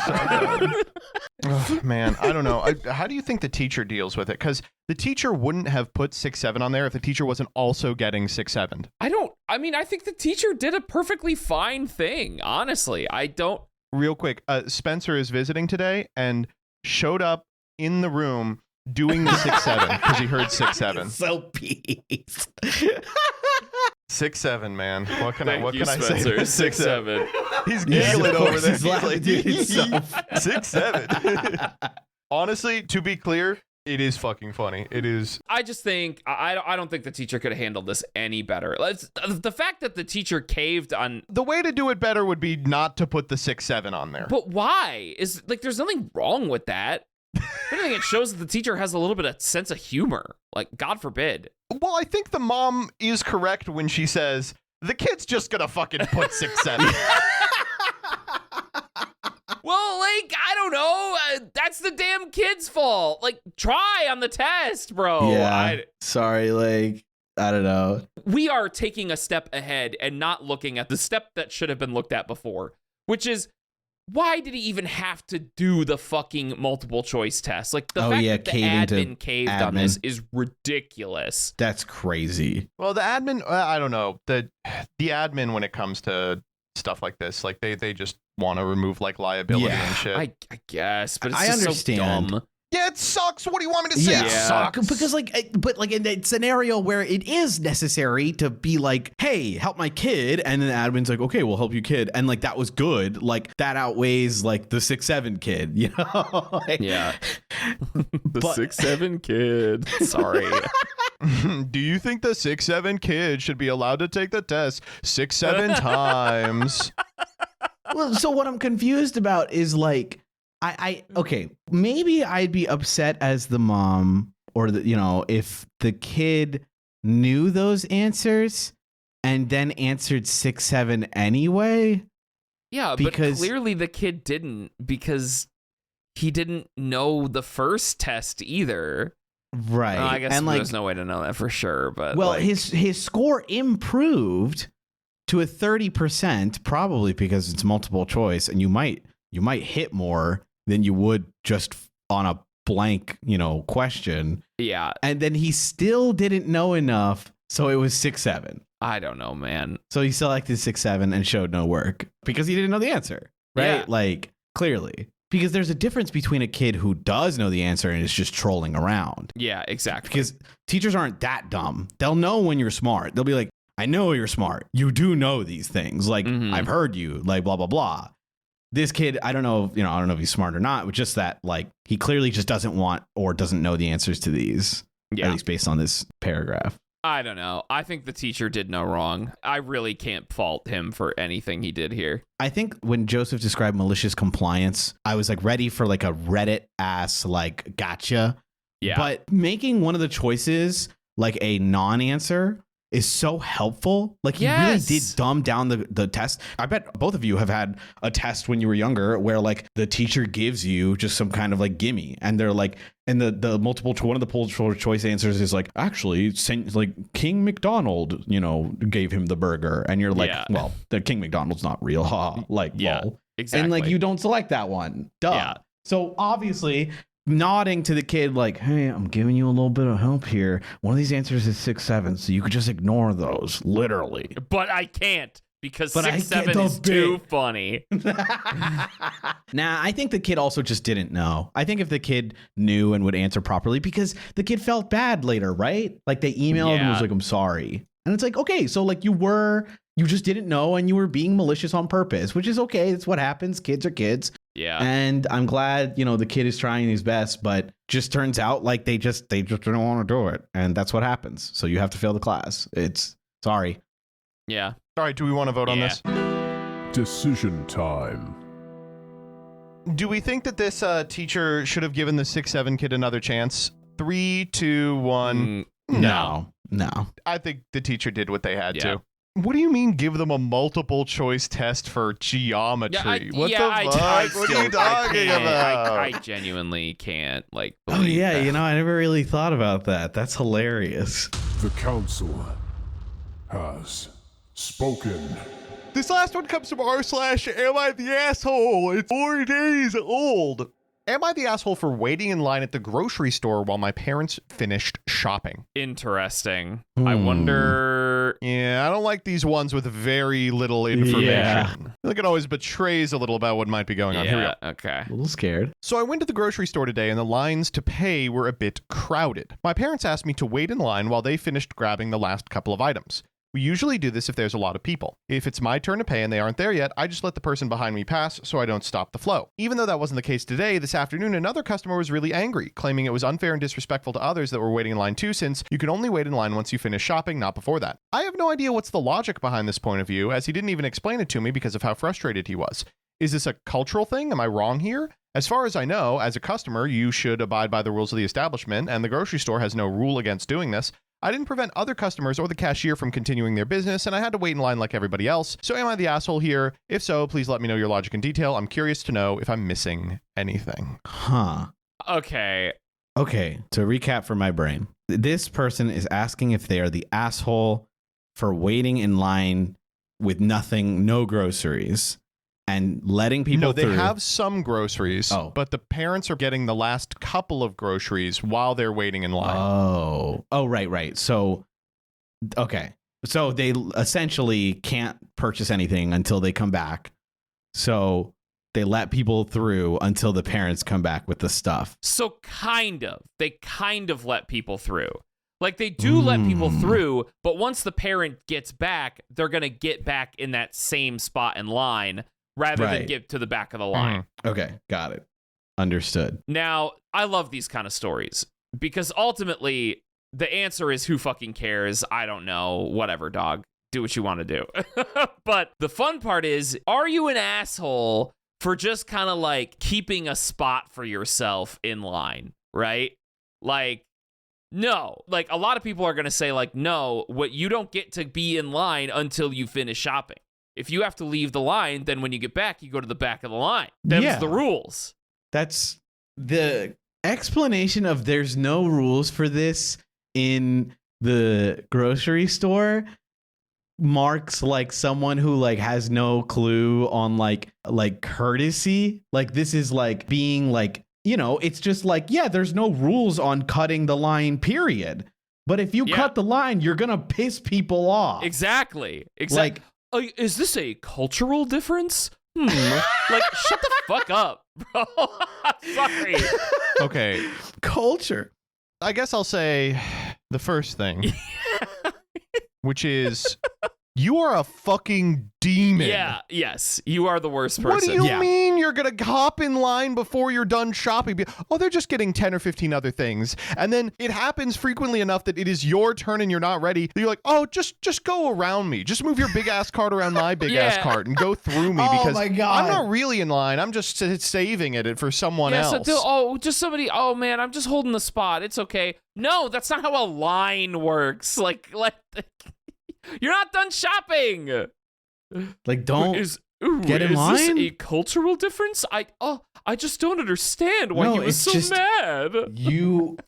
Oh, man, I don't know. How do you think the teacher deals with it? Because the teacher wouldn't have put 6-7 on there if the teacher wasn't also getting 6-7. I think the teacher did a perfectly fine thing. Honestly, I don't. Real quick, Spencer is visiting today and showed up in the room doing the 6-7 because he heard 6-7. So peeved. 6-7 man. What can I Spencer. say? 6-7. He's giggling over there. He's laughing, like, dude, it's so 6-7. Honestly, to be clear, it is fucking funny. It is. I just think I don't think the teacher could have handled this any better. The fact that the teacher caved on. The way to do it better would be not to put the 6-7 on there. But why? Is like there's nothing wrong with that. If anything, it shows that the teacher has a little bit of sense of humor. Like, God forbid. Well, I think the mom is correct when she says the kid's just gonna fucking put 6-7. Well, like, I don't know. That's the damn kid's fault. Like, try on the test, bro. yeah. Sorry, like, I don't know. We are taking a step ahead and not looking at the step that should have been looked at before, which is, why did he even have to do the fucking multiple choice test? Like, the fact that the admin caved on this is ridiculous. That's crazy. Well, the admin, I don't know. The admin, when it comes to stuff like this, like they just want to remove like liability and shit. I guess, but it's I just understand. so dumb. Yeah, it sucks. What do you want me to say? It sucks. Because but in a scenario where it is necessary to be like, hey, help my kid, and then the admin's like, okay, we'll help you kid, and like that was good, like that outweighs like the 6-7 kid, you know? Yeah. The 6-7 kid. Sorry. Do you think the 6-7 kid should be allowed to take the test 6-7 times? Well, so what I'm confused about is like, okay, maybe I'd be upset as the mom, or if the kid knew those answers and then answered 6-7 anyway. Yeah, because but clearly the kid didn't, because he didn't know the first test either. Right. I guess there's no way to know that for sure, but his score improved to a 30%, probably because it's multiple choice, and you might hit more than you would just on a blank, question. Yeah. And then he still didn't know enough, so it was 6-7. I don't know, man. So he selected 6-7 and showed no work because he didn't know the answer, right? Yeah. Like, clearly. Because there's a difference between a kid who does know the answer and is just trolling around. Yeah, exactly. Because teachers aren't that dumb. They'll know when you're smart. They'll be like, I know you're smart. You do know these things. Like, I've heard you, like, blah, blah, blah. This kid, I don't know if he's smart or not, but just that, like, he clearly just doesn't want or doesn't know the answers to these, at least based on this paragraph. I don't know. I think the teacher did no wrong. I really can't fault him for anything he did here. I think when Joseph described malicious compliance, I was like ready for like a Reddit ass, like, gotcha. Yeah. But making one of the choices like a non-answer is so helpful. Like, he really did dumb down the test. I bet both of you have had a test when you were younger where like the teacher gives you just some kind of like gimme, and they're like, and the one of the multiple choice answers is like, actually, like King McDonald, gave him the burger, and you're like, well, the King McDonald's not real, like, lol. Exactly. And like, you don't select that one, duh. Yeah. So obviously, nodding to the kid like, hey, I'm giving you a little bit of help here. One of these answers is 6-7, so you could just ignore those, literally. But I can't, because 6-7 is too funny. Nah, I think the kid also just didn't know. I think if the kid knew and would answer properly, because the kid felt bad later, right? Like, they emailed and was like, I'm sorry. And it's like, okay, so like you just didn't know and you were being malicious on purpose, which is okay. That's what happens. Kids are kids. Yeah. And I'm glad, the kid is trying his best, but just turns out like they just don't want to do it. And that's what happens. So you have to fail the class. It's sorry. Yeah. All right. Do we want to vote on this? Decision time. Do we think that this teacher should have given the 6'7" kid another chance? 3, 2, 1. No. I think the teacher did what they had Yeah. to. What do you mean give them a multiple choice test for geometry? What the fuck? What are you talking about? I genuinely can't, like, Oh, believe yeah. that. You know, I never really thought about that. That's hilarious. The Council has spoken. This last one comes from r/am I the asshole? It's 4 days old. Am I the asshole for waiting in line at the grocery store while my parents finished shopping? Interesting. I wonder. Yeah, I don't like these ones with very little information. Yeah. I feel like it always betrays a little about what might be going on. Here we go. Okay. A little scared. So I went to the grocery store today and the lines to pay were a bit crowded. My parents asked me to wait in line while they finished grabbing the last couple of items. We usually do this if there's a lot of people. If it's my turn to pay and they aren't there yet, I just let the person behind me pass so I don't stop the flow. Even though that wasn't the case today, this afternoon another customer was really angry, claiming it was unfair and disrespectful to others that were waiting in line too, since you can only wait in line once you finish shopping, not before that. I have no idea what's the logic behind this point of view, as he didn't even explain it to me because of how frustrated he was. Is this a cultural thing? Am I wrong here? As far as I know, as a customer, you should abide by the rules of the establishment, and the grocery store has no rule against doing this. I didn't prevent other customers or the cashier from continuing their business, and I had to wait in line like everybody else. So am I the asshole here? If so, please let me know your logic in detail. I'm curious to know if I'm missing anything. Huh. Okay. Okay, to recap for my brain, this person is asking if they are the asshole for waiting in line with nothing, no groceries, and letting people No, they through. have some groceries, Oh. but the parents are getting the last couple of groceries while they're waiting in line. Oh, right. So, okay. So they essentially can't purchase anything until they come back. So they let people through until the parents come back with the stuff. So they kind of let people through. Like, they do let people through, but once the parent gets back, they're going to get back in that same spot in line rather than Right. get to the back of the line. Okay, got it. Understood. Now, I love these kind of stories because ultimately the answer is who fucking cares? I don't know. Whatever, dog. Do what you want to do. But the fun part is, are you an asshole for just kind of like keeping a spot for yourself in line, right? Like, no. Like, a lot of people are going to say, like, no, you don't get to be in line until you finish shopping. If you have to leave the line, then when you get back, you go to the back of the line. Them's Yeah. the rules. That's the explanation of there's no rules for this in the grocery store marks like someone who like has no clue on like courtesy. Like, this is like being like, you know, it's just like, yeah, there's no rules on cutting the line, period. But if you cut the line, you're going to piss people off. Exactly. Like, Is this a cultural difference? Like, shut the fuck up, bro. I'm sorry. Okay, culture. I guess I'll say the first thing, which is you are a fucking demon. Yeah, yes. You are the worst What person. do you Yeah. mean you're going to hop in line before you're done shopping? Oh, they're just getting 10 or 15 other things. And then it happens frequently enough that it is your turn and you're not ready. You're like, oh, just go around me. Just move your big ass cart around my big ass cart and go through me Oh because my God. I'm not really in line. I'm just saving it for someone else. Just somebody, oh man, I'm just holding the spot. It's okay. No, that's not how a line works. Like you're not done shopping. Like, don't get in is line. This a cultural difference? I just don't understand why No, he was it's so just- mad. you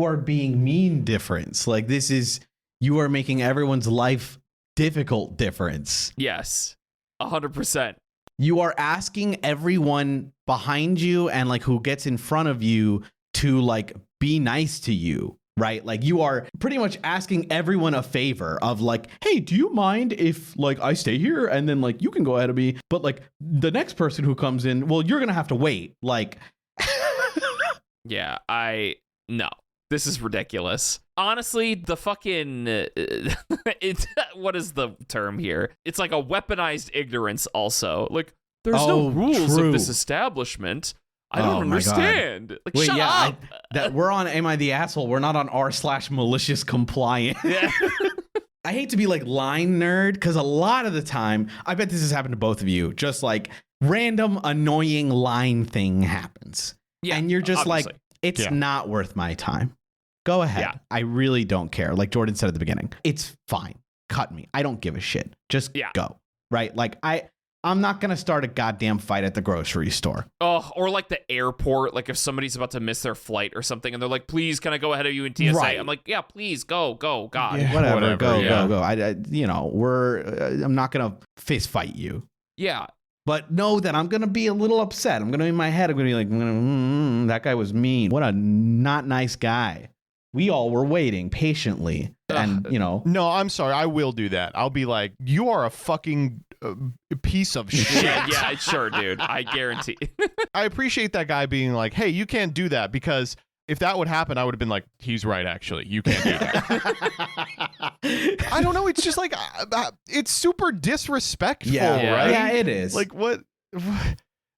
are being mean difference. Like, this is, you are making everyone's life difficult difference. Yes, 100%. You are asking everyone behind you and like who gets in front of you to like be nice to you, right? Like, you are pretty much asking everyone a favor of like, hey, do you mind if like I stay here and then like you can go ahead of me, but like the next person who comes in, well, you're gonna have to wait. Like, Yeah, no. This is ridiculous. Honestly, the fucking it's what is the term here? It's like a weaponized ignorance also. Like, there's no rules true. of this establishment. I Oh don't my God. understand. Like, wait, shut yeah, up. that we're on Am I the Asshole? We're not on r/malicious compliant. Yeah. I hate to be like line nerd because a lot of the time, I bet this has happened to both of you, just like random annoying line thing happens. Yeah, and you're just obviously. like, it's Yeah. not worth my time. Go ahead. Yeah. I really don't care. Like Jordan said at the beginning, it's fine. Cut me. I don't give a shit. Just go. Right? Like I'm not going to start a goddamn fight at the grocery store. Oh, or like the airport, like if somebody's about to miss their flight or something and they're like, please, can I go ahead of you in TSA? Right. I'm like, yeah, please, go, God. Yeah, whatever. Go. Yeah. I'm not going to fist fight you. Yeah. But know that I'm going to be a little upset. I'm going to, in my head, I'm going to be like, that guy was mean. What a not nice guy. We all were waiting patiently. And, No, I'm sorry. I will do that. I'll be like, you are a fucking piece of shit. Yeah, sure, dude. I guarantee. I appreciate that guy being like, hey, you can't do that, because if that would happen, I would have been like, he's right, actually. You can't do that. I don't know. It's just like, it's super disrespectful, right? Yeah, it is. Like, what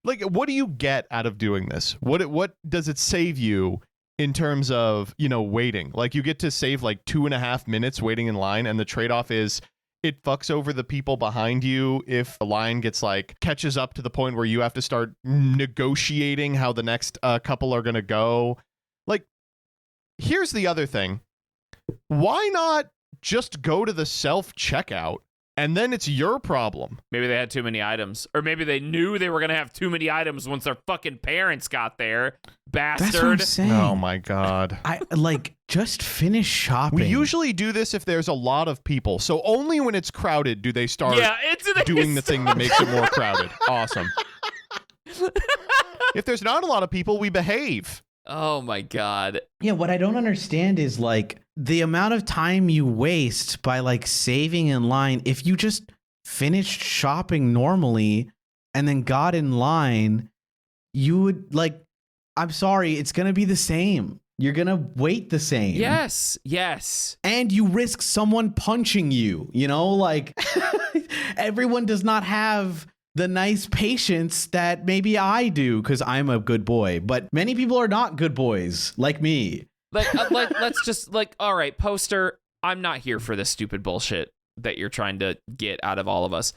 do you get out of doing this? What does it save you in terms of, waiting? Like, you get to save like 2.5 minutes waiting in line, and the trade-off is it fucks over the people behind you if the line catches up to the point where you have to start negotiating how the next couple are going to go. Like, here's the other thing. Why not just go to the self-checkout, and then it's your problem? Maybe they had too many items. Or maybe they knew they were going to have too many items once their fucking parents got there. Bastard. That's what I'm saying. Oh, my God. I just finish shopping. We usually do this if there's a lot of people. So only when it's crowded do they start doing the thing that makes it more crowded. Awesome. If there's not a lot of people, we behave. Oh, my God. Yeah, what I don't understand is the amount of time you waste by saving in line. If you just finished shopping normally and then got in line, you would I'm sorry, it's going to be the same. You're going to wait the same. Yes. And you risk someone punching you, everyone does not have the nice patience that maybe I do because I'm a good boy, but many people are not good boys like me. Let's just all right, poster, I'm not here for this stupid bullshit that you're trying to get out of all of us.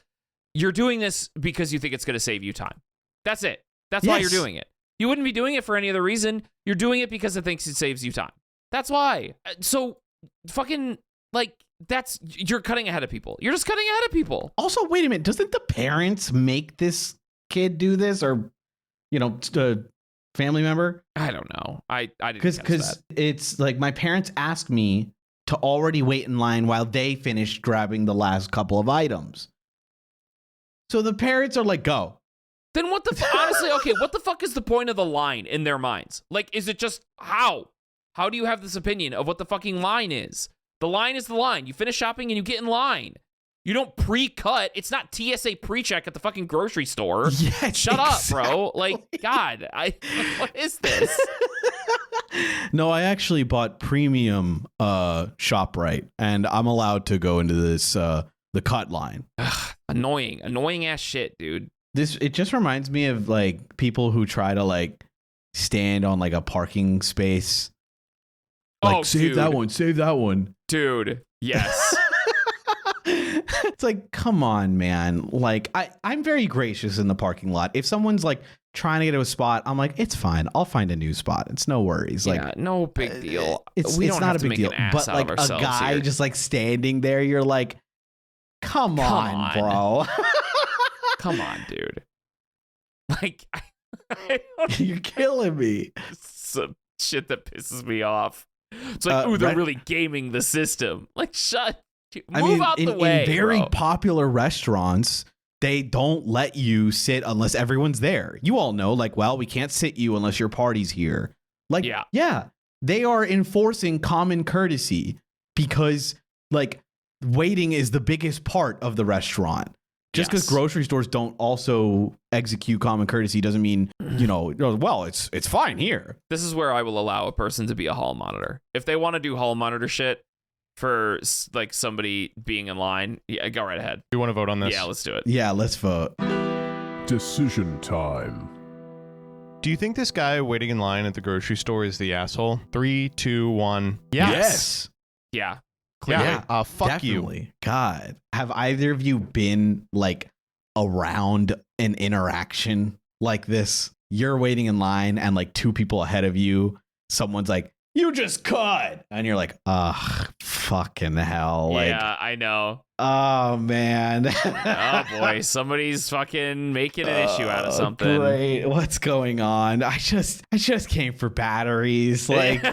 You're doing this because you think it's going to save you time. That's it. That's why you're doing it. You wouldn't be doing it for any other reason. You're doing it because it thinks it saves you time. That's why. So fucking you're cutting ahead of people. You're just cutting ahead of people. Also, wait a minute. Doesn't the parents make this kid do this, or family member? I don't know. I didn't because it's my parents asked me to already wait in line while they finished grabbing the last couple of items. So the parents are like, go. Then what the honestly, okay, what the fuck is the point of the line in their minds? Is it just how? How do you have this opinion of what the fucking line is? The line is the line. You finish shopping and you get in line. You don't pre-cut. It's not TSA pre-check at the fucking grocery store. Yeah, Shut up, bro. God, what is this? No, I actually bought premium ShopRite, and I'm allowed to go into this the cut line. Ugh, annoying ass shit, dude. It just reminds me of people who try to stand on a parking space. Save that one. Dude, yes. It's come on, man. I'm very gracious in the parking lot. If someone's trying to get to a spot, I'm it's fine. I'll find a new spot. It's no worries. No big deal. It's we don't not have a to big make deal. an ass But out of a ourselves guy here. just standing there, you're come on, bro. Come on, dude. I You're killing me. some shit that pisses me off. It's they're really gaming the system. Shut. Move out the way. In very bro. popular restaurants, they don't let you sit unless everyone's there. You all know, we can't sit you unless your party's here. Yeah, they are enforcing common courtesy because waiting is the biggest part of the restaurant. Just because grocery stores don't also execute common courtesy doesn't mean, it's fine here. This is where I will allow a person to be a hall monitor. If they want to do hall monitor shit for somebody being in line, yeah, go right ahead. You want to vote on this? Yeah, let's do it. Yeah, let's vote. Decision time. Do you think this guy waiting in line at the grocery store is the asshole? 3, 2, 1. Yes. Yeah. Yeah. Fuck definitely. you. God, have either of you been like around an interaction like this? You're waiting in line and like two people ahead of you, someone's like, you just cut, and you're like, ugh, fucking hell. Like, yeah, I know. oh man. Oh boy, somebody's fucking making an issue out of something. Great. What's going on? I just came for batteries. Like,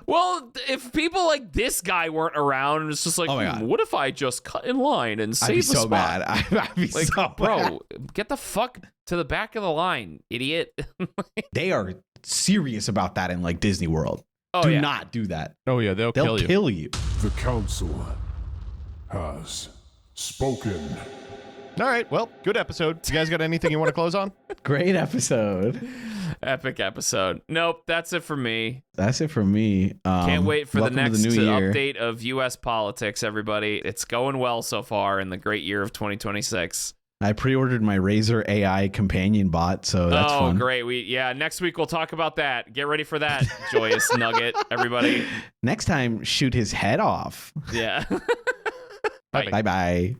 well, if people like this guy weren't around, it's just like, Oh my God. what if I just cut in line and I'd save be the so spot? mad. I'd be Like, so bro, mad. get the fuck to the back of the line, idiot. They are serious about that in like Disney World. Oh, Do yeah. not do that. Oh yeah, they'll They'll kill you. The Council has spoken. All right. Well, good episode. You guys got anything you want to close on? Great episode. Epic episode. Nope, that's it for me. That's it for me. Can't wait for the welcome to next new year. update of U.S. politics, everybody. It's going well so far in the great year of 2026. I pre-ordered my Razer AI companion bot, so that's oh, fun. great. Next week we'll talk about that. Get ready for that, joyous nugget, everybody. Next time, shoot his head off. Yeah. Bye. Bye-bye.